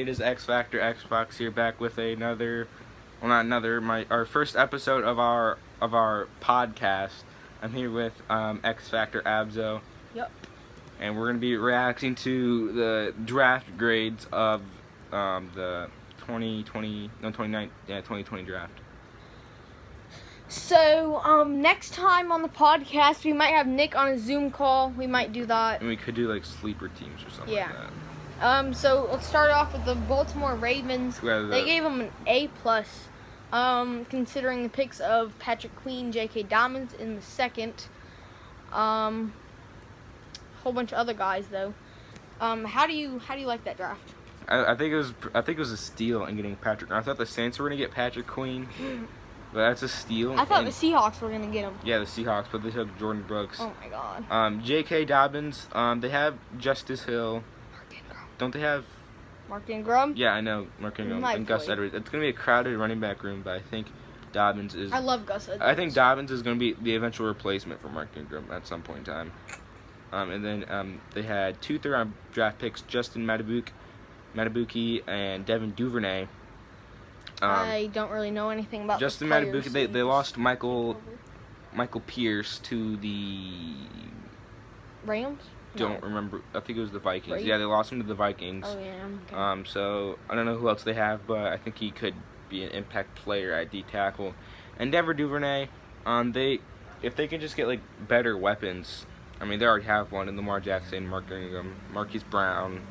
it is X Factor Xbox here, back with our first episode of our podcast. I'm here with X Factor Abzo. Yep. And we're gonna be reacting to the draft grades of the 2020 draft. So, next time on the podcast, we might have Nick on a Zoom call. We might do that. And we could do like sleeper teams or something Yeah. like that. So let's start off with the Baltimore Ravens. They gave them an A+. Considering the picks of Patrick Queen, J.K. Dobbins in the second. Whole bunch of other guys though. How do you like that draft? I think it was a steal in getting Patrick. I thought the Saints were gonna get Patrick Queen, but that's a steal. I thought the Seahawks were gonna get him. Yeah, the Seahawks, but they took Jordan Brooks. Oh my God. J.K. Dobbins. They have Justice Hill. Don't they have Mark Ingram? Yeah, I know Mark Ingram and Gus Edwards. It's gonna be a crowded running back room, but I think Dobbins is. I love Gus Edwards. I think Dobbins is gonna be the eventual replacement for Mark Ingram at some point in time. And then they had 2 third-round draft picks: Justin Matabuki and Devin Duvernay. I don't really know anything about Justin Matabuki. They lost Michael Pierce to the Rams. Don't remember. I think it was the Vikings. Right. Yeah, they lost him to the Vikings. Oh yeah. Okay. So I don't know who else they have, but I think he could be an impact player at D tackle. And Devin Duvernay, if they can just get like better weapons. I mean, they already have one in Lamar Jackson, Mark Ingram, Marquise Brown.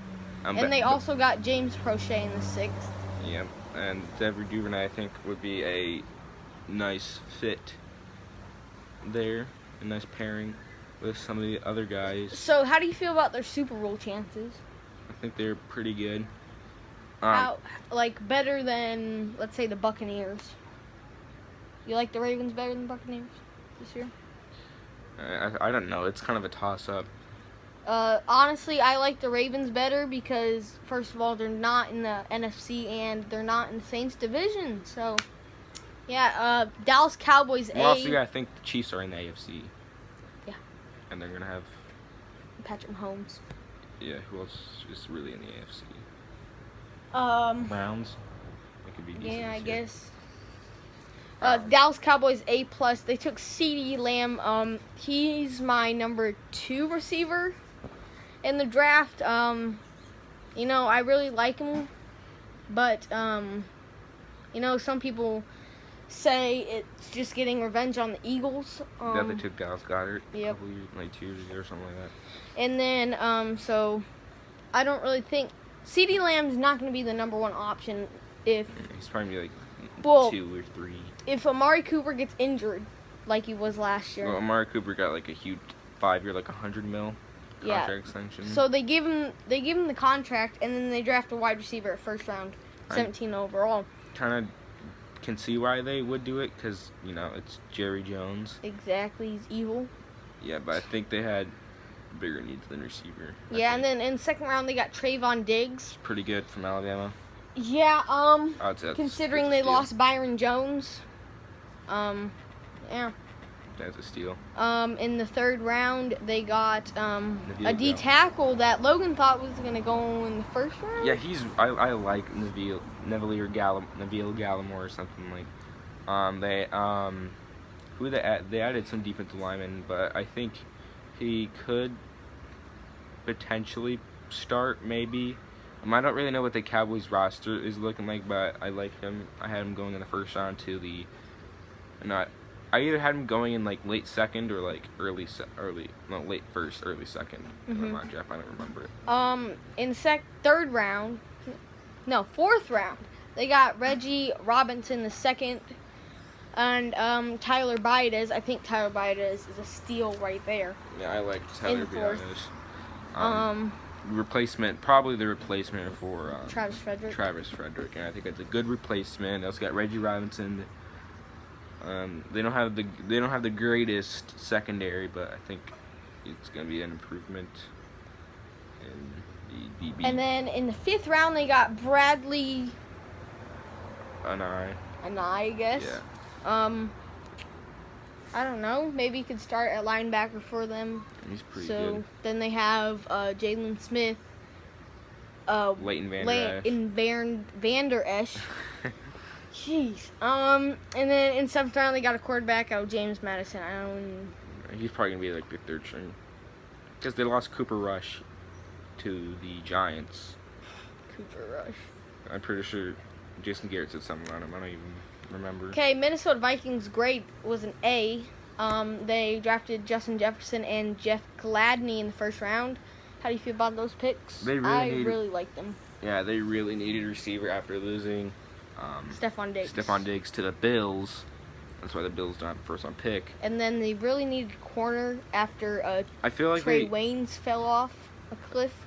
And they also got James Prochet in the 6th. Yeah, and Devin Duvernay I think would be a nice fit there, a nice pairing with some of the other guys. So how do you feel about their Super Bowl chances? I think they're pretty good. Better than, let's say, the Buccaneers. You like the Ravens better than the Buccaneers this year? I don't know. It's kind of a toss-up. Honestly, I like the Ravens better because, first of all, they're not in the NFC and they're not in the Saints division. So, yeah, Dallas Cowboys A. Also, I think the Chiefs are in the AFC. Yeah. And they're going to have Patrick Mahomes. Yeah, who else is really in the AFC? Browns. That could be decent. Yeah, I guess. Dallas Cowboys A+. They took CeeDee Lamb. He's my number 2 receiver in the draft. I really like him, but some people say it's just getting revenge on the Eagles. Yeah, they took Dallas Goedert. Yep. Like 2 years ago or something like that. And then so I don't really think CeeDee Lamb's not going to be the number 1 option if he's probably like 2 or 3. If Amari Cooper gets injured, like he was last year. Well, Amari Cooper got like a huge 5-year, like $100 million contract extension. So they give him the contract, and then they draft a wide receiver at 1st round, 17 overall. Kind of can see why they would do it, because it's Jerry Jones. Exactly, he's evil. Yeah, but I think they had bigger needs than receiver. Yeah, and then in the 2nd round they got Trayvon Diggs. It's pretty good from Alabama. Yeah, considering they lost Byron Jones. Yeah. That's a steal. In the 3rd round, they got a D tackle that Logan thought was gonna go in the 1st round. Yeah, I like Neville Gallimore or something like. They added some defensive linemen, but I think he could potentially start maybe. I don't really know what the Cowboys roster is looking like, but I like him. I had him going in the 1st round to the. I either had him going in like late 2nd or like late 1st, early 2nd. Mm-hmm. Draft, I don't remember it. In 4th round, they got Reggie Robinson the 2nd, and Tyler Biadasz. I think Tyler Biadasz is a steal right there. Yeah, I like Tyler Biadasz. Probably the replacement for Travis Frederick. And I think it's a good replacement. They also got Reggie Robinson. They don't have the greatest secondary, but I think it's gonna be an improvement in the DB. And then in the 5th round, they got Bradley. Anae, I guess. Yeah. I don't know. Maybe he could start at linebacker for them. He's pretty good. So then they have Jalen Smith. Leighton Van Der Esch. Jeez. And then in 7th round they got a quarterback out, James Madison. He's probably gonna be like the 3rd string because they lost Cooper Rush to the Giants. Cooper Rush. I'm pretty sure Jason Garrett said something on him. I don't even remember. Okay, Minnesota Vikings grade was an A. They drafted Justin Jefferson and Jeff Gladney in the 1st round. How do you feel about those picks? I really like them. Yeah, they really needed a receiver after losing Stephon Diggs to the Bills. That's why the Bills don't have a 1st round pick. And then they really needed a corner after I feel like Trey Waynes fell off a cliff.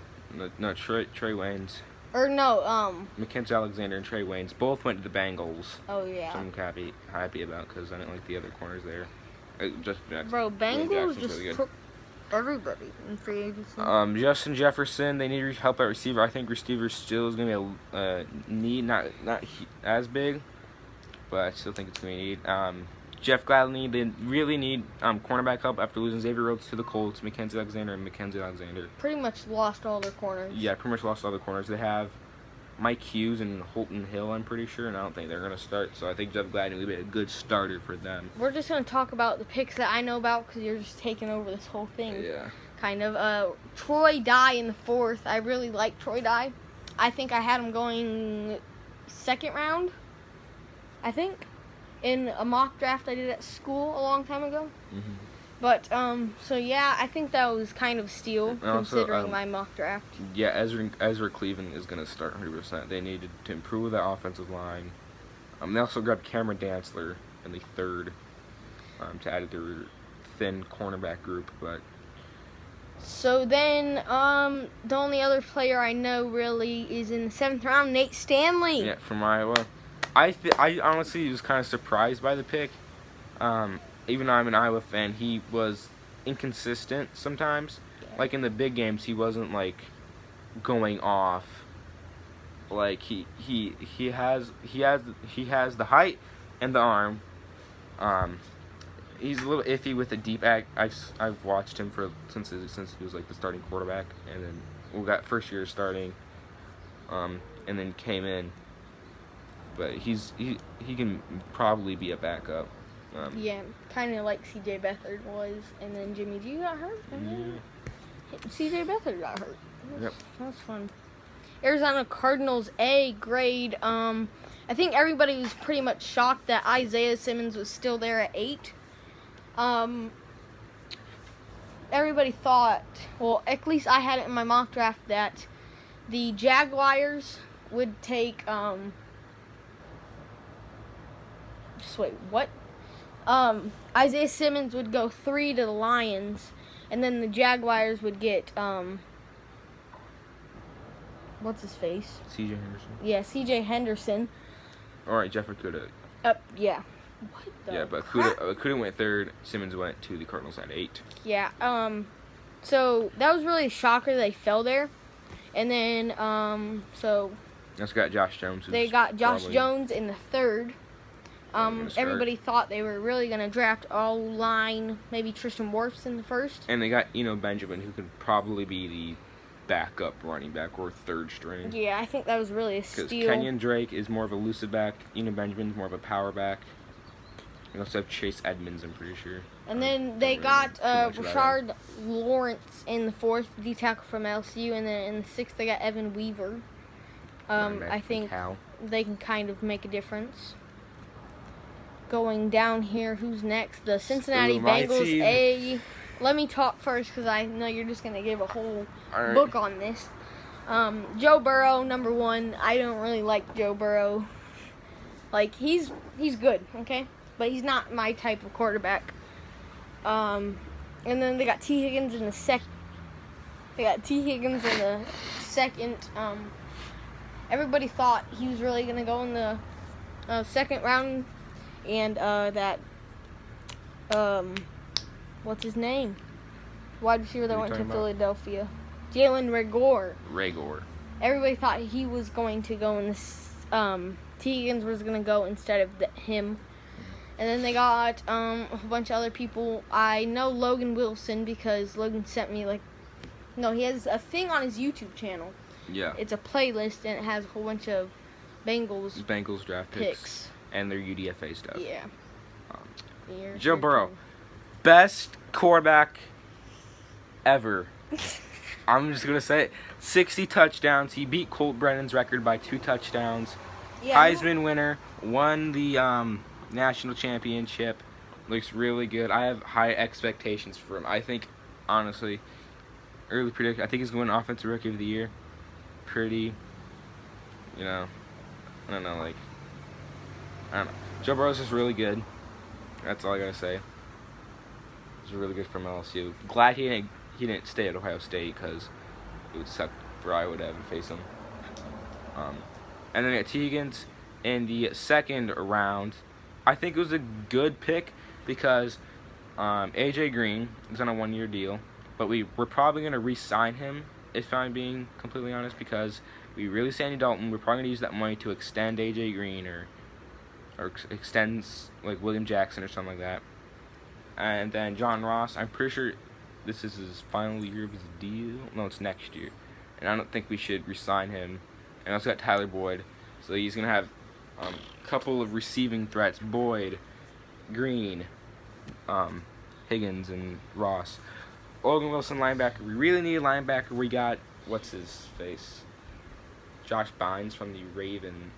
No, Trey Waynes. Or no, Mackenzie Alexander and Trey Waynes both went to the Bengals. Oh yeah. So I'm happy about because I didn't like the other corners there. Bro, Bengals just took everybody in free agency. Justin Jefferson, they need help at receiver. I think receiver still is gonna be a need, not as big, but I still think it's gonna be a need. Jeff Gladney, they really need cornerback help after losing Xavier Rhodes to the Colts, Mackenzie Alexander. Pretty much lost all their corners. Yeah, pretty much lost all their corners. They have Mike Hughes and Holton Hill, I'm pretty sure, and I don't think they're going to start. So I think Jeff Gladney will be a good starter for them. We're just going to talk about the picks that I know about because you're just taking over this whole thing. Yeah. Kind of. Troy Dye in the 4th. I really like Troy Dye. I think I had him going 2nd round, I think, in a mock draft I did at school a long time ago. Mm-hmm. But, so yeah, I think that was kind of steal, considering my mock draft. Yeah, Ezra Cleveland is going to start 100%. They needed to improve that offensive line. They also grabbed Cameron Dantzler in the 3rd to add to their thin cornerback group. But so then, the only other player I know really is in the 7th round, Nate Stanley. Yeah, from Iowa. I honestly was kind of surprised by the pick. Even though I'm an Iowa fan, he was inconsistent sometimes. Yeah. Like in the big games, he wasn't like going off. Like he has the height and the arm. He's a little iffy with the deep act. I've watched him since he was like the starting quarterback, and then we got 1st year starting, and then came in. But he can probably be a backup. Yeah, kind of like C.J. Beathard was, and then Jimmy G got hurt, and then C.J. Beathard got hurt. Yep. That was fun. Arizona Cardinals A grade. I think everybody was pretty much shocked that Isaiah Simmons was still there at 8. Everybody thought, well, at least I had it in my mock draft, that the Jaguars would take, just wait, what? Isaiah Simmons would go 3 to the Lions, and then the Jaguars would get, what's his face? C.J. Henderson. Yeah, C.J. Henderson. All right, Jeff Okudah. Yeah. What the Yeah, but crap? Okudah went 3rd. Simmons went to the Cardinals at 8. Yeah. So that was really a shocker they fell there, and then so. That's got Josh Jones. They got Josh Jones in the 3rd. Everybody thought they were really going to draft O-line, maybe Tristan Wirfs in the 1st. And they got Benjamin, who could probably be the backup running back or 3rd string. Yeah, I think that was really a steal. Because Kenyon Drake is more of a elusive back. Benjamin's more of a power back. They also have Chase Edmonds, I'm pretty sure. And then they got Rashard Lawrence in the 4th, D-tackle from LSU. And then in the 6th, they got Evan Weaver. I think they can kind of make a difference. Going down here, who's next? The Cincinnati Bengals A. Let me talk first because I know you're just going to give a whole book on this. Joe Burrow, number 1. I don't really like Joe Burrow. Like, he's good, okay? But he's not my type of quarterback. And then they got T. Higgins in the 2nd. Everybody thought he was really going to go in the 2nd round. And what's his name? Wide receiver that went to Philadelphia. Jalen Reagor. Everybody thought he was going to go in this. T. Higgins was going to go instead of him. And then they got a bunch of other people. I know Logan Wilson because Logan sent me he has a thing on his YouTube channel Yeah. It's a playlist, and it has a whole bunch of Bengals draft picks and their UDFA stuff. Yeah. Joe Burrow, best quarterback ever. I'm just gonna say it. 60 touchdowns. He beat Colt Brennan's record by 2 touchdowns. Yeah. Heisman winner. Won the national championship. Looks really good. I have high expectations for him. I think, honestly, early predict. I think he's going to win Offensive Rookie of the Year. Pretty. I don't know. I don't know. Joe Burrow's just really good. That's all I gotta say. He's really good from LSU. Glad he didn't stay at Ohio State because it would suck for Iowa to have to face him. And then at Teagan's in the second round, I think it was a good pick because AJ Green is on a 1-year deal, but we're probably going to re-sign him, if I'm being completely honest, because we released Andy Dalton. We're probably going to use that money to extend AJ Green or extend like William Jackson or something like that. And then John Ross, I'm pretty sure this is his final year of his deal. No, it's next year. And I don't think we should re-sign him. And I also got Tyler Boyd. So he's going to have a couple of receiving threats. Boyd, Green, Higgins, and Ross. Logan Wilson, linebacker. We really need a linebacker. We got, what's his face? Josh Bynes from the Ravens.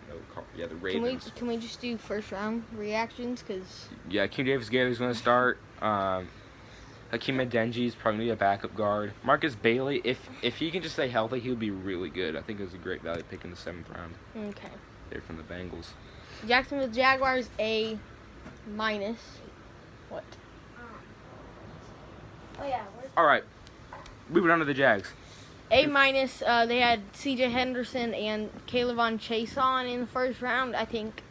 Can we just do first round reactions? Cause King Davis Gaither's going to start. Hakeem Adeniji is probably going to be a backup guard. Marcus Bailey, if he can just stay healthy, he would be really good. I think it was a great value pick in the 7th round. Okay. They're from the Bengals. Jacksonville Jaguars, A-. What? Oh yeah. All right, moving on to the Jags. A-. They had C.J. Henderson and Kayvon Chason in the first round. I think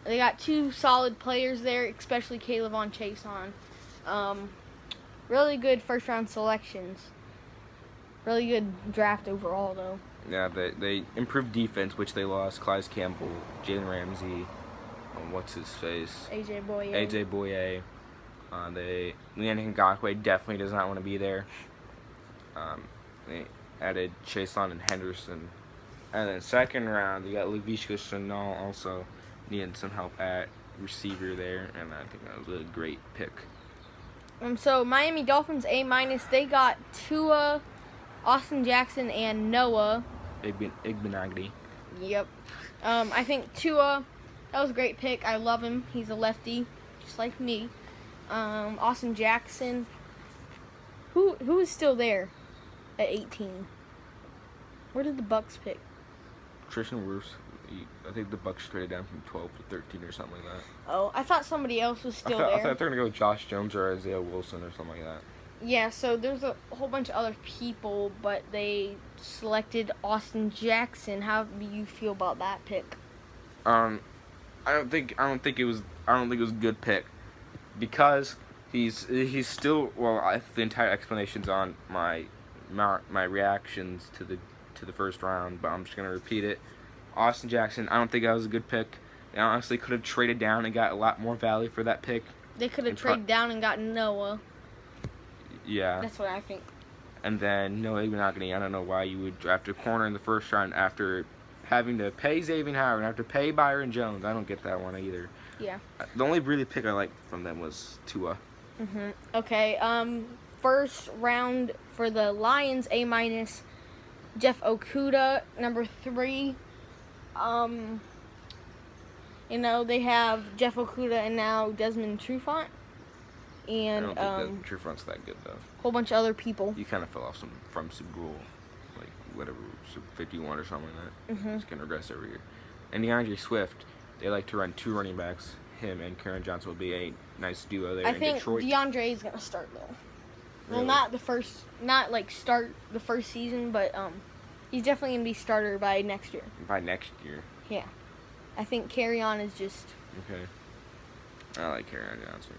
they got 2 solid players there, especially Kayvon Chason. Really good first round selections. Really good draft overall, though. Yeah, they improved defense, which they lost. Clyde Campbell, Jalen Ramsey, what's his face? AJ Boye. Leandro Ngakoue definitely does not want to be there. They added Chason and Henderson. And then 2nd round, you got Laviska Shenault also needing some help at receiver there. And I think that was a great pick. So Miami Dolphins, A-. They got Tua, Austin Jackson, and Noah. Igbenogany. Yep. I think Tua, that was a great pick. I love him. He's a lefty, just like me. Austin Jackson. Who is still there at 18? Where did the Bucks pick? Tristan Wirfs. I think the Bucks traded down from 12 to 13 or something like that. Oh, I thought somebody else was still I there. thought they were going to go with Josh Jones or Isaiah Wilson or something like that. Yeah, so there's a whole bunch of other people, but they selected Austin Jackson. How do you feel about that pick? I don't think it was a good pick because he's still the entire explanation's on my reactions to the first round, but I'm just going to repeat it. Austin Jackson, I don't think that was a good pick. They honestly could have traded down and got a lot more value for that pick. They could have traded down and got Noah. Yeah. That's what I think. And then Noah Igbenogany, I don't know why you would draft a corner in the first round after having to pay Xavier Howard and have to pay Byron Jones. I don't get that one either. Yeah. The only really pick I liked from them was Tua. Okay. First round for the Lions, A-. Jeff Okudah, number 3. They have Jeff Okudah and now Desmond Trufant. And I don't think that Trufant's that good though. Whole bunch of other people. You kind of fell off from Super Bowl, like whatever, Super 51 or something like that. It's gonna regress every year. And DeAndre Swift, they like to run 2 running backs. Him and Karen Johnson will be a nice duo there I in think Detroit. DeAndre is gonna start though. Really? Well, not like start the first season, but he's definitely gonna be starter by next year. By next year. Yeah, I think Carry On is just okay. I like Karen Johnson.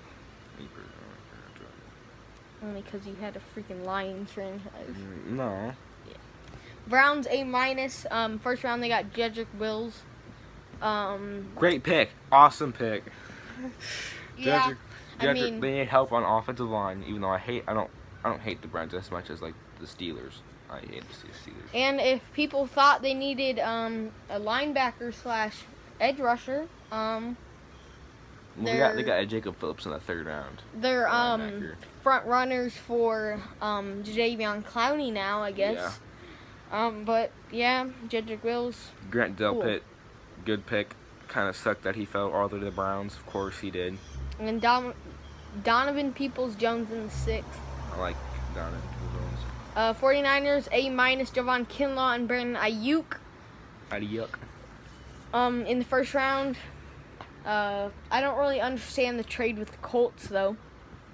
only because you had a freaking Lions franchise. No. Yeah. Browns, A-. First round they got Jedrick Wills. Great pick. Awesome pick. Yeah. Jedrick, they need help on offensive line, even though I don't hate the Browns as much as like the Steelers. I hate to see the Steelers. And if people thought they needed a linebacker / edge rusher, Well, they got Jacob Phillips in the 3rd round. they're linebacker. front runners for Jadeveon Clowney now, I guess. Yeah. But yeah, Jedrick Wills. Grant Cool. Delpit, good pick. Kind of sucked that he fell all the way to the Browns. Of course he did. And Donovan Peoples-Jones in the 6th. I like Donovan Jones. 49ers, A-, Javon Kinlaw and Brandon Ayuk. Yuck. In the 1st round. I don't really understand the trade with the Colts, though.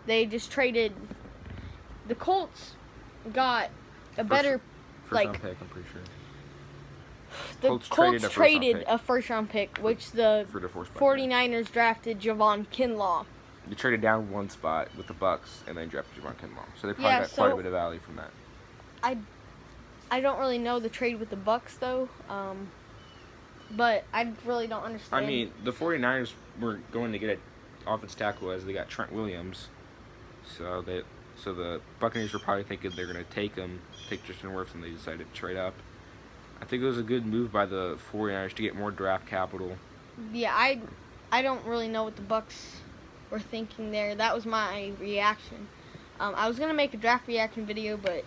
They just traded. The Colts got a better. First round pick, I'm pretty sure. The Colts traded a a first-round pick, which the for the 4th spot. 49ers drafted Javon Kinlaw. They traded down 1 spot with the Bucks and then drafted Javon Kinlaw. So they probably got quite a bit of value from that. I don't really know the trade with the Bucks, though. But I really don't understand. I mean, the 49ers were going to get an offensive tackle as they got Trent Williams. So the Buccaneers were probably thinking they're going to take Tristan Wirfs, and they decided to trade up. I think it was a good move by the 49ers to get more draft capital. Yeah, I don't really know what the Bucks were thinking there. That was my reaction. I was going to make a draft reaction video, but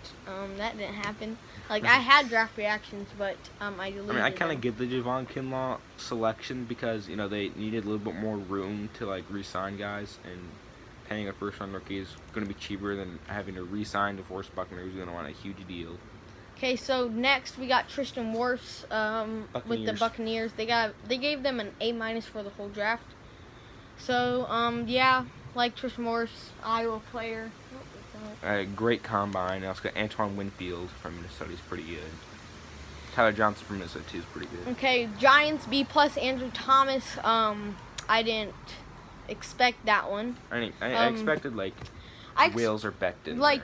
that didn't happen. Like, I had draft reactions, but I deleted I kind of them. get the Javon Kinlaw selection because, you know, they needed a little bit more room to, like, re-sign guys, and paying a first-round rookie is going to be cheaper than having to re-sign DeForest Buckner, who's going to want a huge deal. Okay, so next we got Tristan Wirfs with the Buccaneers. They gave them an A- for the whole draft. So, yeah, like Tristan Wirfs, Iowa player. Great combine. I also got Antoine Winfield from Minnesota. He's pretty good. Tyler Johnson from Minnesota too is pretty good. Okay, Giants B+, Andrew Thomas. I didn't expect that one. I expected like Wales or Becton. Like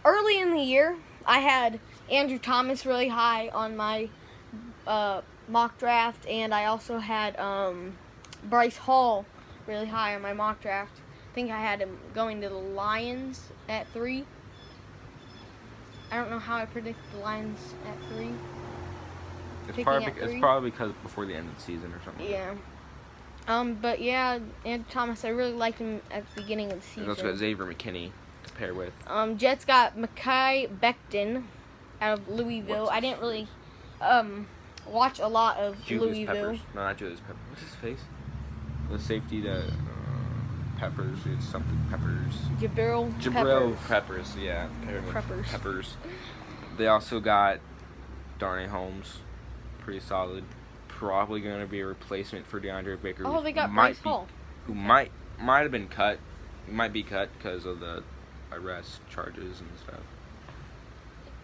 early in the year, I had Andrew Thomas really high on my mock draft, and I also had Bryce Hall really high on my mock draft. I think I had him going to the Lions at 3. I don't know how I predict the Lions at 3. It's probably because before the end of the season or something. Yeah. But yeah, Andrew Thomas, I really liked him at the beginning of the season. And also got Xavier McKinney to pair with. Jets got Mekhi Becton out of Louisville. I didn't really watch a lot of Julius Louisville. Peppers. No, not Julius Peppers. What's his face? The safety that Peppers. It's something Peppers. Jabril Peppers. Yeah. Peppers. They also got Darnay Holmes. Pretty solid. Probably going to be a replacement for DeAndre Baker. Oh, they got Bryce Hall. Who might have been cut. He might be cut because of the arrest charges and stuff.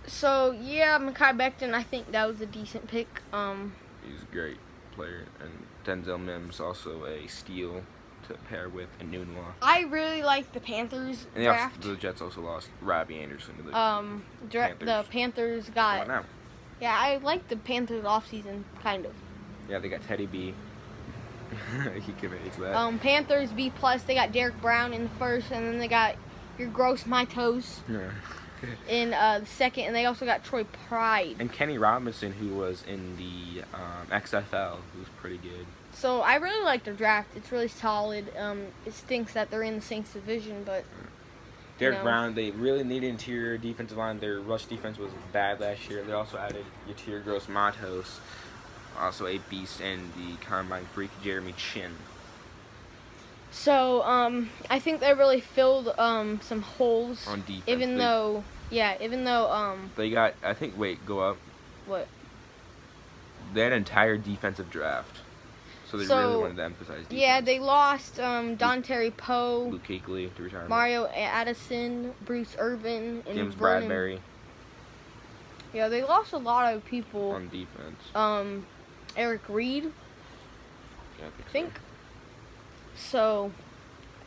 So, yeah, Mekhi Becton, I think that was a decent pick. He's a great player. And Denzel Mims also a steal to pair with Enunwa. I really like the Panthers And draft. the Jets also lost Robbie Anderson to the Panthers. The Panthers got... now. Yeah, I like the Panthers offseason, kind of. Yeah, they got Teddy B. He committed to that. Panthers B+, they got Derek Brown in the 1st, and then they got your gross my toes Yeah. in the 2nd, and they also got Troy Pride. And Kenny Robinson, who was in the XFL, who's pretty good. So I really like their draft. It's really solid. It stinks that they're in the Saints division, but Derek Brown, they really needed interior defensive line. Their rush defense was bad last year. They also added Yatir Gross-Matos, also a beast, and the combine freak Jeremy Chin. So I think they really filled some holes On defense. Even though They got, I think, go up. What? They had an entire defensive draft. So they really wanted to emphasize defense. Yeah, they lost Dontari Poe, Luke Kuechly to retirement. Mario Addison, Bruce Irvin, and James Vernon. Bradbury Yeah, they lost a lot of people. on defense. Eric Reed, Yeah, I think. So,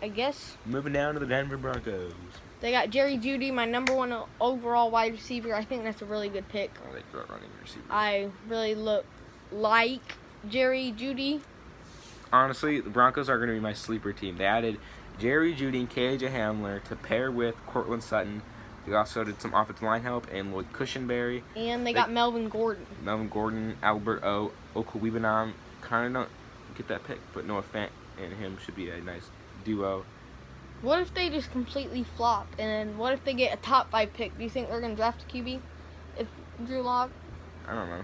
I guess Moving down to the Denver Broncos. they got Jerry Jeudy, my number 1 overall wide receiver. I think that's a really good pick. Oh, they got running receivers. I really like Jerry Jeudy. Honestly, the Broncos are going to be my sleeper team. They added Jerry Jeudy and KJ Hamler to pair with Cortland Sutton They also did some offensive line help and Lloyd Cushenberry. And they got Melvin Gordon. Albert O. Okuwibanam. Kind of don't get that pick, but Noah Fant and him should be a nice duo. What if they just completely flop? And then what if they get a top 5 pick? Do you think they're going to draft a QB? If Drew Lock? I don't know.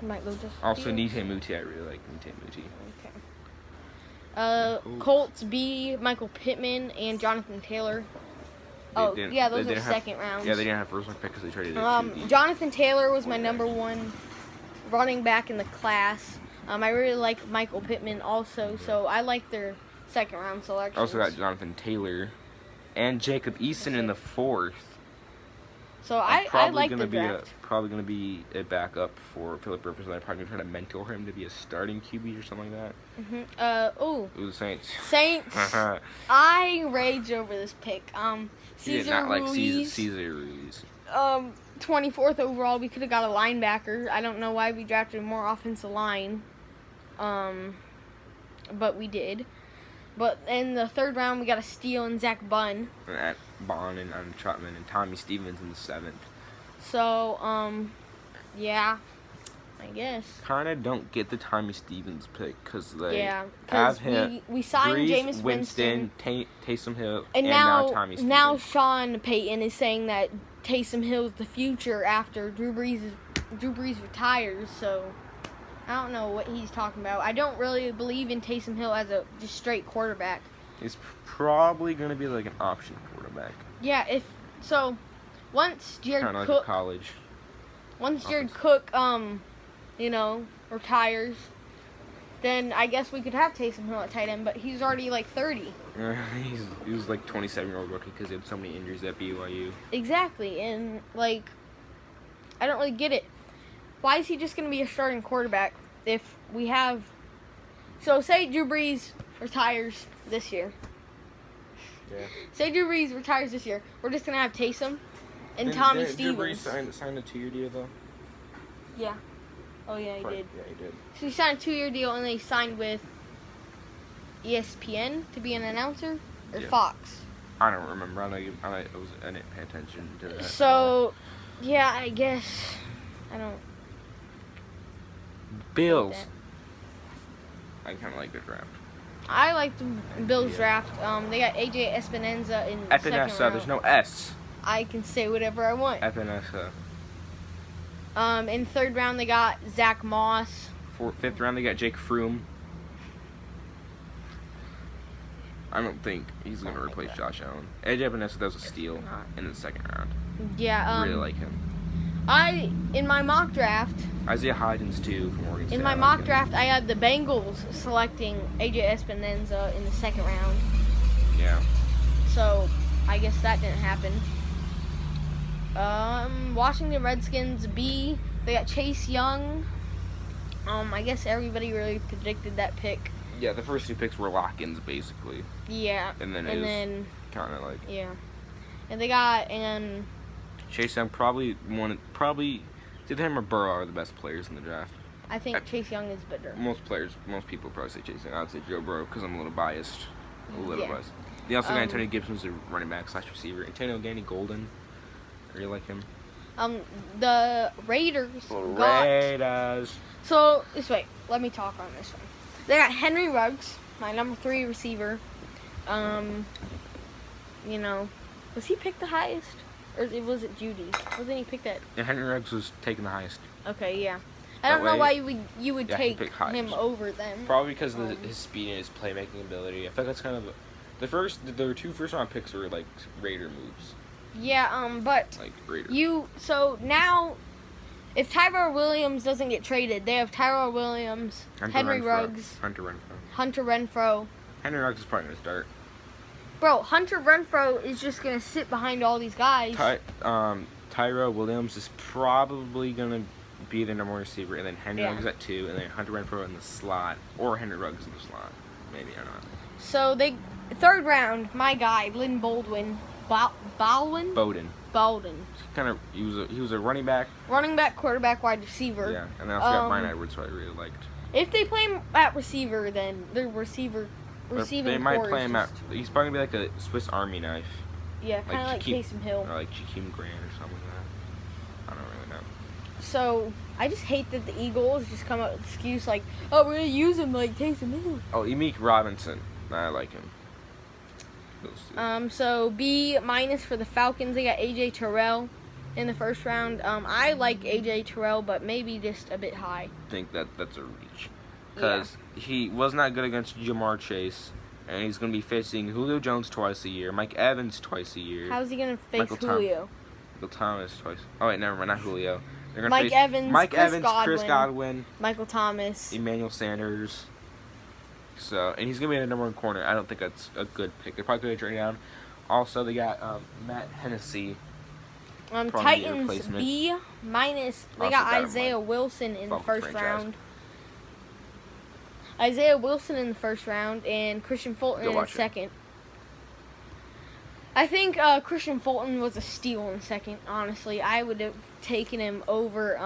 Might go just. Also, Nite Muti. I really like Nite Muti. Okay. Colts B, Michael Pittman, and Jonathan Taylor. Those are second rounds. Yeah, they didn't have first round pick because they traded it. Jonathan Taylor was my number 1 running back in the class. I really like Michael Pittman also, so I like their second round selections. Also got Jonathan Taylor and Jacob Eason in the 4th. So I like the draft. Probably going to be a backup for Philip Rivers, and I'm probably going to try to mentor him to be a starting QB or something like that. Ooh, the Saints. Saints. I rage over this pick. Caesar Ruiz. 24th overall. We could have got a linebacker. I don't know why we drafted more offensive line. But we did. But in the 3rd round, we got a steal in Zach Bunn. At Bond and Trotman and Tommy Stevens in the 7th. So, yeah, I guess. Kind of don't get the Tommy Stevens pick because they because have him. We signed Jameis Winston, Taysom Hill, and now Tommy Stevens. Now Sean Payton is saying that Taysom Hill is the future after Drew Brees retires. So I don't know what he's talking about. I don't really believe in Taysom Hill as a just straight quarterback. He's probably going to be like an option quarterback. Yeah, once Jared Cook, like college. Once Jared Cook, retires, then I guess we could have Taysom Hill at tight end. But he's already like 30. He was like 27-year-old rookie because he had so many injuries at BYU. Exactly, and like, I don't really get it. Why is he just going to be a starting quarterback if we have? So say Drew Brees retires this year. Yeah. Say Drew Brees retires this year. We're just going to have Taysom and Tommy Stevens. Drew Brees signed a 2-year deal, though? Yeah. Oh, yeah, he did. Yeah, he did. So he signed a 2-year deal, and they signed with ESPN to be an announcer? Or Fox? I don't remember. I didn't pay attention to that. So, yeah, I guess. I don't. Bills. I kind of like their draft. I like the Bills draft. They got AJ Epinesa in the second round. There's no S. I can say whatever I want. Epinesa. In 3rd round, they got Zach Moss. 5th round, they got Jake Froome. I don't think he's going to replace Josh Allen. AJ Epinesa does a steal in the 2nd round. Yeah. I really like him. In my mock draft. Isaiah Hodgins too from Oregon State. In my mock draft, I had the Bengals selecting AJ Epinesa in the 2nd round. Yeah. So I guess that didn't happen. Washington Redskins B. They got Chase Young. I guess everybody really predicted that pick. Yeah, the first 2 picks were lock-ins basically. Yeah. And then kind of like. Yeah. And they got Chase Young probably either him or Burrow are the best players in the draft. I think Chase Young is better. Most people probably say Chase Young. I'd say Joe Burrow because I'm a little biased. Biased. They also got Antonio Gibson, who's a running back / receiver. Antonio Gandy Golden. I really like him. The Raiders. So this way, let me talk on this one. They got Henry Ruggs, my number 3 receiver. Was he picked the highest? Or was it Judy? Wasn't he picked that? Yeah, Henry Ruggs was taking the highest. Okay, yeah. I don't know why you would take him over them. Probably because of his speed and his playmaking ability. I feel like that's kind of the 2 first-round picks were like Raider moves. Yeah, but like Raider. So now, if Tyrell Williams doesn't get traded, they have Tyrell Williams, Henry Ruggs, Hunter Renfrow. Henry Ruggs is probably gonna start. Bro, Hunter Renfrow is just going to sit behind all these guys. Tyrell Williams is probably going to be the number 1 receiver, and then Henry Ruggs at 2, and then Hunter Renfrow in the slot, or Henry Ruggs in the slot. Maybe, I don't know. So, 3rd round, my guy, Lynn Bowden. He was a running back. Running back, quarterback, wide receiver. Yeah, and then I also got Mine Edwards, who I really liked. If they play him at receiver, then the receiving they might play him at. He's probably gonna be like a Swiss Army knife. Yeah, kind of like Taysom Hill. Or like Jakeem Grant or something like that. I don't really know. So, I just hate that the Eagles just come up with an excuse like, oh, we're going to use him like Taysom Hill. Oh, Emeke Robinson. I like him. So B- for the Falcons. They got AJ Terrell in the first round. I like AJ Terrell, but maybe just a bit high. I think that's a reach. Because he was not good against Jamar Chase. And he's going to be facing Julio Jones twice a year, Mike Evans twice a year. How's he going to face Julio? Michael Thomas twice. Oh, wait, never mind, not Julio. They're gonna Mike face Evans, Chris Godwin, Michael Thomas, Emmanuel Sanders. So, and he's going to be in the number 1 corner. I don't think that's a good pick. They're probably going to trade down. Also, they got Matt Hennessy. Titans B-. They got Isaiah Wilson in the first round. Isaiah Wilson in the first round and Christian Fulton in the second. I think Christian Fulton was a steal in the second, honestly. I would have taken him over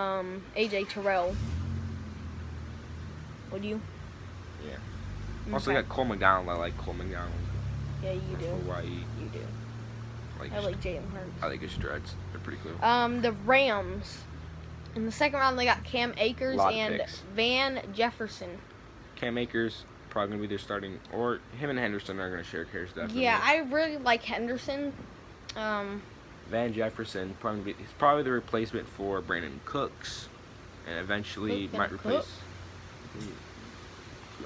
AJ Terrell. Would you? Yeah. Also, got Cole McDonald. I like Cole McDonald. Yeah, you do. Hawaii. You do. I like Jalen Hurts. I like his dreads. They're pretty cool. The Rams. In the second round, they got Cam Akers and Van Jefferson. Cam Akers probably going to be their starting, or him and Henderson are going to share carries definitely. Yeah, I really like Henderson. Van Jefferson, he's probably the replacement for Brandon Cooks, and eventually might replace.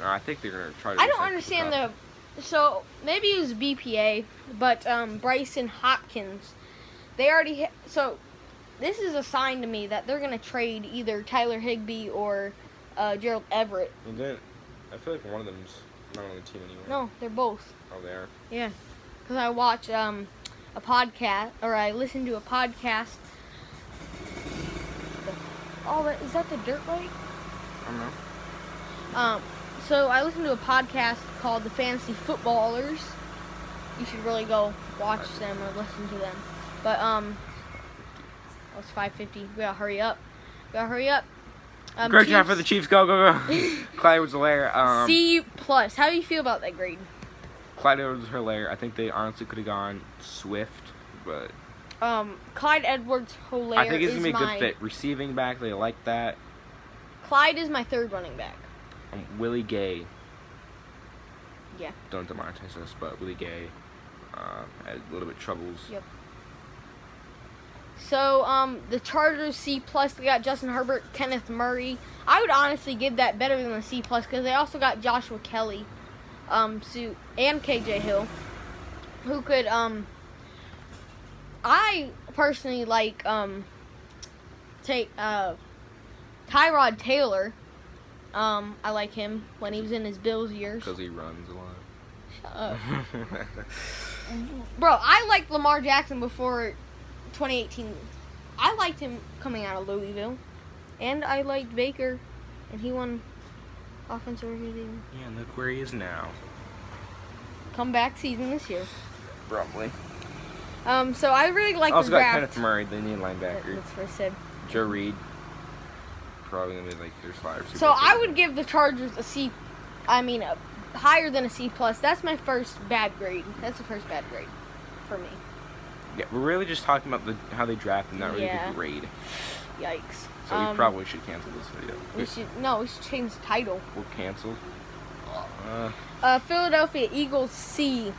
I think they're going to try to. I don't understand so maybe it was BPA, but Bryson Hopkins, they already so this is a sign to me that they're going to trade either Tyler Higbee or Gerald Everett. And then I feel like one of them's not on the team anymore. No, they're both. Oh, they are? Yeah. Because I watch a podcast, or I listen to a podcast. Is that the dirt bike? I don't know. So I listen to a podcast called The Fantasy Footballers. You should really go watch them or listen to them. But, it's 5:50. We gotta hurry up. Great job for the Chiefs. Go, go, go. Clyde was Hilaire. C+. How do you feel about that grade? Clyde was Hilaire. I think they honestly could have gone Swift, but Clyde Edwards-Helaire. I think he's gonna be a good fit. Receiving back, they like that. Clyde is my third running back. Willie Gay. Yeah. Don't demonetize us, but Willie Gay had a little bit of troubles. Yep. So, the Chargers C+, they got Justin Herbert, Kenneth Murray. I would honestly give that better than a C+, because they also got Joshua Kelly, and KJ Hill, who could, I personally like, take, Tyrod Taylor. I like him when he was in his Bills years. Because he runs a lot. Shut up. Bro, I liked Lamar Jackson before 2018. I liked him coming out of Louisville. And I liked Baker. And he won Offensive Rookie of the Year. Yeah, and look where he is now. Comeback season this year. Probably. So I really like also the draft. got Kenneth Murray, they need a linebacker. That's what I said. Joe Reed. Probably going to be like their slide receiver. So I would give the Chargers higher than a C+. That's my first bad grade. That's the first bad grade for me. Yeah, we're really just talking about how they draft and not really the grade. Yikes. So we probably should cancel this video. We should change the title. We're canceled. Philadelphia Eagles C.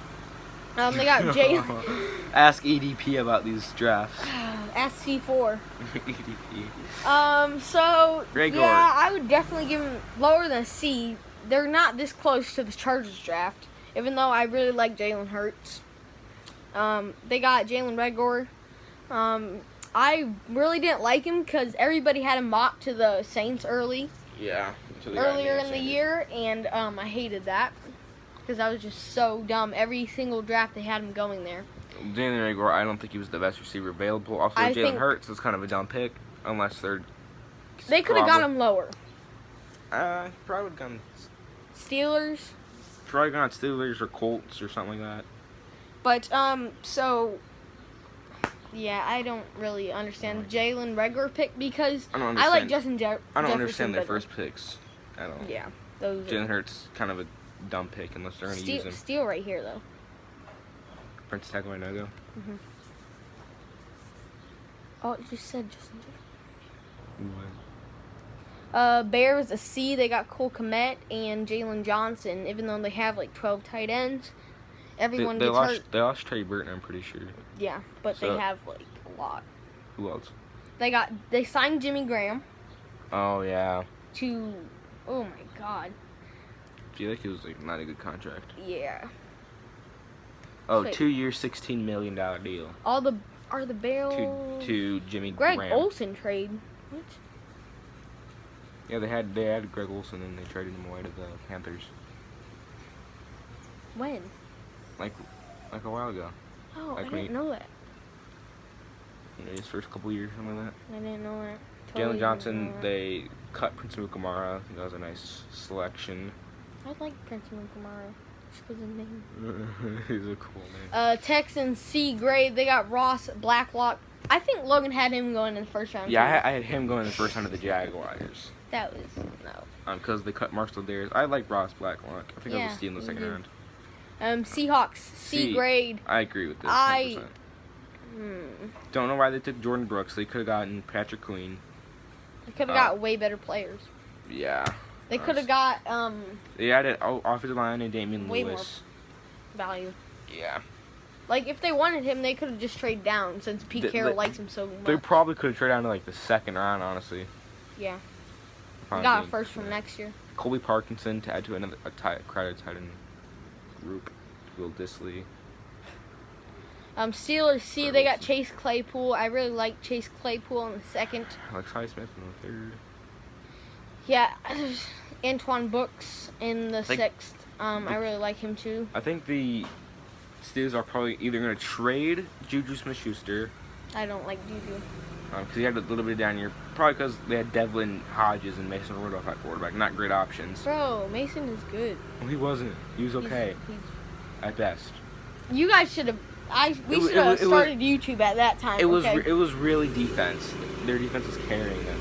They got Jalen. Ask EDP about these drafts. Ask C4. EDP. So Greg yeah, I would definitely give them lower than a C. They're not this close to the Chargers draft, even though I really like Jalen Hurts. They got Jalen Reagor. I really didn't like him because everybody had him mocked to the Saints earlier in the year, and I hated that because I was just so dumb. Every single draft they had him going there. Jalen Reagor, I don't think he was the best receiver available. Also, Jalen Hurts is kind of a dumb pick, unless they could have got him lower. Probably would have gone Steelers. Probably gone Steelers or Colts or something like that. But so yeah, I don't really understand Jalen Reagor pick because I like Justin Jefferson. I don't understand their first picks at all. Yeah, those. Jalen Hurts kind of a dumb pick unless they're going to use him. Steal right here though. Prince Tagovailoa. Oh, it just said Justin Jefferson. What? Bears a C. They got Cole Kmet and Jalen Johnson. Even though they have like 12 tight ends, everyone They gets lost. hurt. They lost Trey Burton, I'm pretty sure. Yeah, but So- they have like a lot. Who else? They signed Jimmy Graham Oh yeah. to. Oh my God. I feel like it was like not a good contract. Yeah. Oh, Wait. 2 year, $16 million deal Are the Bears to Jimmy Greg Graham. Olsen trade? What? Yeah, they had Greg Olsen and they traded him away to the Panthers When? like a while ago. Oh, Like I me. didn't know that. His first couple years, something like that. I didn't know that. Jalen Totally Johnson, didn't know that. they cut Prince Mukamara. I think that was a nice selection. I like Prince Mukamara just because his name. He's a cool name. Texans C grade. They got Ross Blacklock. I think Logan had him going in the first round. Yeah, too. I had him going in the first round of the Jaguars. That was no. Because they cut Marshall Darius. I like Ross Blacklock. I think I Yeah, was a steal in the second me too. round. Seahawks C C. grade. I agree with this. I- 100%. Hmm. Don't know why they took Jordan Brooks. They could have gotten Patrick Queen. They could have got way better players. Yeah. They could have got They added offensive line and Damian Way Lewis. value. Yeah. Like if they wanted him, they could have just traded down since Pete Th- Carroll th- likes him so They much. probably could have traded down to like the second round, honestly. Yeah. If They I'm got a being- first from next year. Colby Parkinson to add to another crowded tight end group. Will Disley. Steelers C, they got Chase Claypool. I really like Chase Claypool in the second. Alex Highsmith in the third. Yeah, Antoine Brooks in the Like- sixth. I really like him too. I think the Steelers are probably either going to trade Juju Smith-Schuster I don't like Juju. because he had a little bit down here. Probably because they had Devlin Hodges and Mason Rudolph at quarterback. Not great options. Bro, Mason is good. Well, he wasn't. He was okay at best. You guys should have. We It wa- should have it was- started YouTube at that time. It was okay? it was really defense. Their defense was carrying them.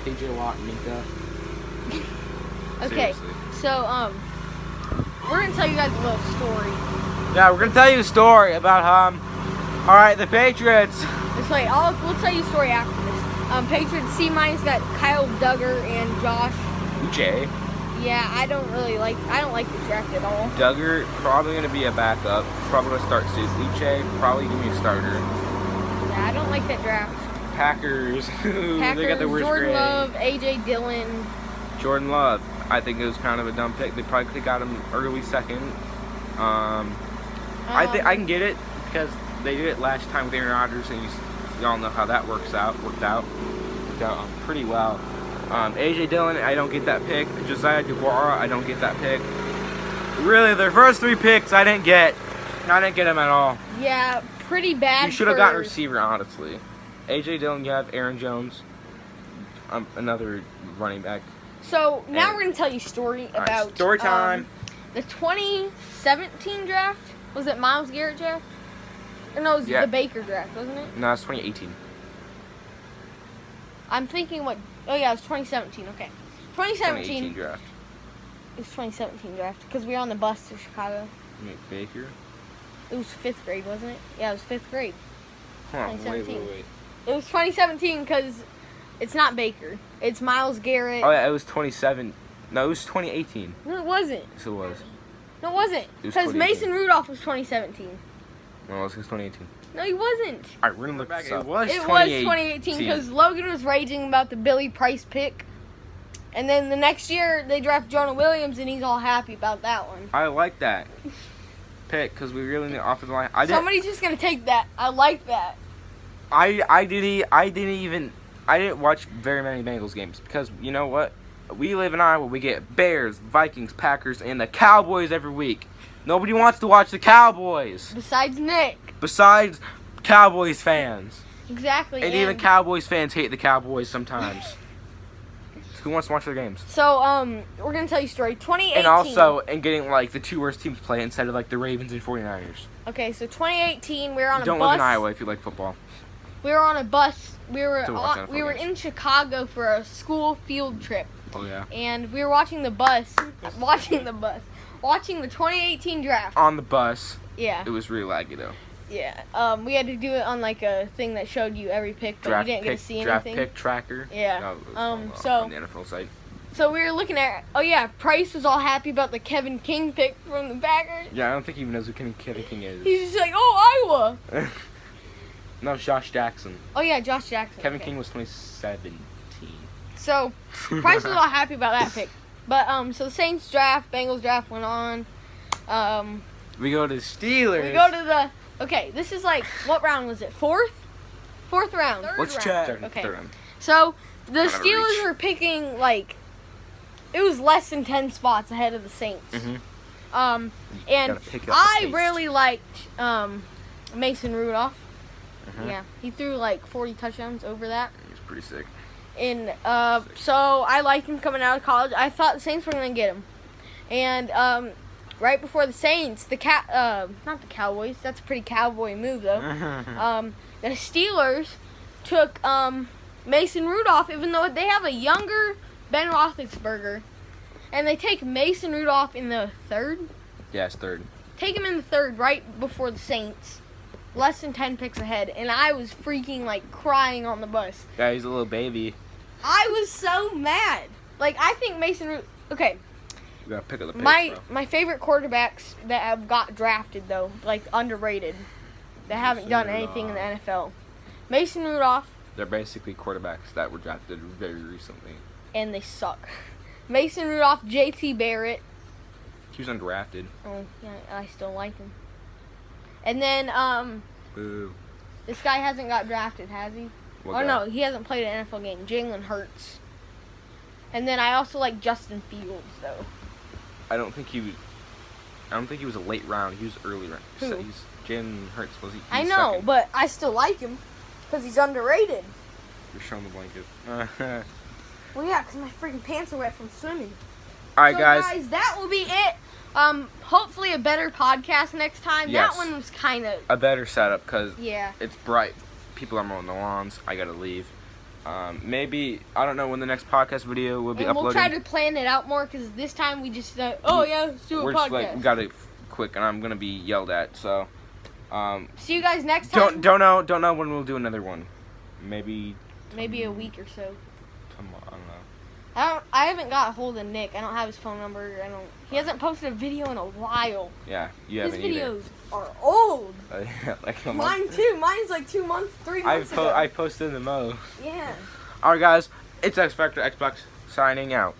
TJ Watt, Minka. Okay, Seriously. so we're gonna tell you guys a little story. Yeah, we're gonna tell you a story about all right, the Patriots. This way, we'll tell you a story after this. Patriots C minus got Kyle Duggar and Josh. Jay Yeah, I don't like the draft at all. Duggar probably gonna be a backup. Probably gonna start soon. Uche probably gonna be a starter. Yeah, I don't like that draft. Packers. Packers, They got the worst Jordan grade. Love, AJ Dillon. Jordan Love. I think it was kind of a dumb pick. They probably could have got him early second. I think I can get it because they did it last time with Aaron Rodgers, and y'all know how that worked out pretty well. AJ Dillon, I don't get that pick. Josiah Dubois, I don't get that pick. Really, their first three picks, I didn't get. I didn't get them at all. Yeah, pretty bad. You should have gotten a receiver, honestly. AJ Dillon, you have Aaron Jones, another running back. So now And- we're gonna tell you a story All right, about story time. The 2017 draft. Was it Myles Garrett draft? Or no, it was Yeah. the Baker draft, wasn't it? No, it's 2018. I'm thinking what? Oh yeah, it was 2017. Okay, 2017. 2018 draft. It was 2017 draft because we were on the bus to Chicago. You mean Baker? It was fifth grade, wasn't it? Yeah, it was fifth grade. Hold on, wait. 2017. It was 2017 because it's not Baker. It's Myles Garrett. Oh yeah, it was 27. No, it was 2018. No, it wasn't. Yes, it was. No, it wasn't. It was Because 2018. Mason Rudolph was 2017. No, it was 2018. No, he wasn't. All right, we're gonna look back. It was It was 2018 because Logan was raging about the Billy Price pick. And then the next year, they draft Jonah Williams, and he's all happy about that one. I like that pick because we really need offensive line. Somebody's just going to take that. I like that. I didn't watch very many Bengals games because you know what? We live in Iowa. We get Bears, Vikings, Packers, and the Cowboys every week. Nobody wants to watch the Cowboys Besides Nick. besides Cowboys fans. Exactly. And even Cowboys fans hate the Cowboys sometimes. Who wants to watch their games? So, we're going to tell you a story. 2018. And also, getting like the two worst teams play instead of like the Ravens and 49ers. Okay, so 2018, we were on a Don't bus. live in Iowa if you like football. We were on a bus. We were To watch NFL we were games. in Chicago for a school field trip. Oh yeah. And we were watching the 2018 draft. On the bus, Yeah. it was really laggy though. Yeah. We had to do it on like a thing that showed you every pick, but you didn't get to see draft anything. pick tracker. Yeah. No, it was on the NFL site. So we were looking at. Oh yeah, Price was all happy about the Kevin King pick from the Packers. Yeah, I don't think he even knows who Kevin King is. He's just like, oh, Iowa. No, Josh Jackson. Oh yeah, Josh Jackson. Kevin King was 2017. So Price was all happy about that pick. But so the Saints draft, Bengals draft went on. We go to Steelers. We go to the. Okay, this is like, what round was it? Fourth round. Let's check. Okay. Third round. So the Don't have a Steelers reach. were picking like, it was less than 10 spots ahead of the Saints. Mm-hmm. And Gotta pick up the I pace. really liked Mason Rudolph. Uh-huh. Yeah, he threw like 40 touchdowns over that. He's pretty sick. And so I liked him coming out of college. I thought the Saints were gonna get him. And right before the Saints, not the Cowboys. That's a pretty cowboy move though. The Steelers took Mason Rudolph, even though they have a younger Ben Roethlisberger, and they take Mason Rudolph in the third. Yeah, it's third. Take him in the third, right before the Saints. Less than 10 picks ahead, and I was freaking like crying on the bus. Yeah, he's a little baby. I was so mad. Like, I think okay, You gotta pick up the pace, bro. my favorite quarterbacks that have got drafted though, like underrated, that haven't done anything in the NFL. Mason Rudolph, They're basically quarterbacks that were drafted very recently. and they suck. Mason Rudolph, JT Barrett. He was undrafted. Oh, yeah, I still like him. And then Boo. this guy hasn't got drafted, has he? What Oh guy? no, he hasn't played an NFL game. Jalen Hurts. And then I also like Justin Fields though. I don't think he was a late round. He was early round. Who? He's Jalen Hurts. Was he? I he's know, second. but I still like him because he's underrated. You're showing the blanket. Well, yeah, because my freaking pants are wet from swimming. All right, So guys. that will be it. Hopefully a better podcast next time. Yes. That one was kind of, A better setup because yeah. it's bright. People are mowing the lawns. I gotta leave. Maybe I don't know when the next podcast video will be And uploaded. we'll try to plan it out more because this time we just oh yeah, let's do a We're podcast. just like we got it quick, and I'm gonna be yelled at. So, See you guys next time. don't know when we'll do another one. Maybe Maybe a week or so. tomorrow. I don't know. I haven't got a hold of Nick. I don't have his phone number. He hasn't posted a video in a while. Yeah, you His haven't either. videos are old. Like a month. Mine too. Mine's like 2 months, 3 months ago. I posted the most. Yeah. Alright, guys, it's X Factor Xbox signing out.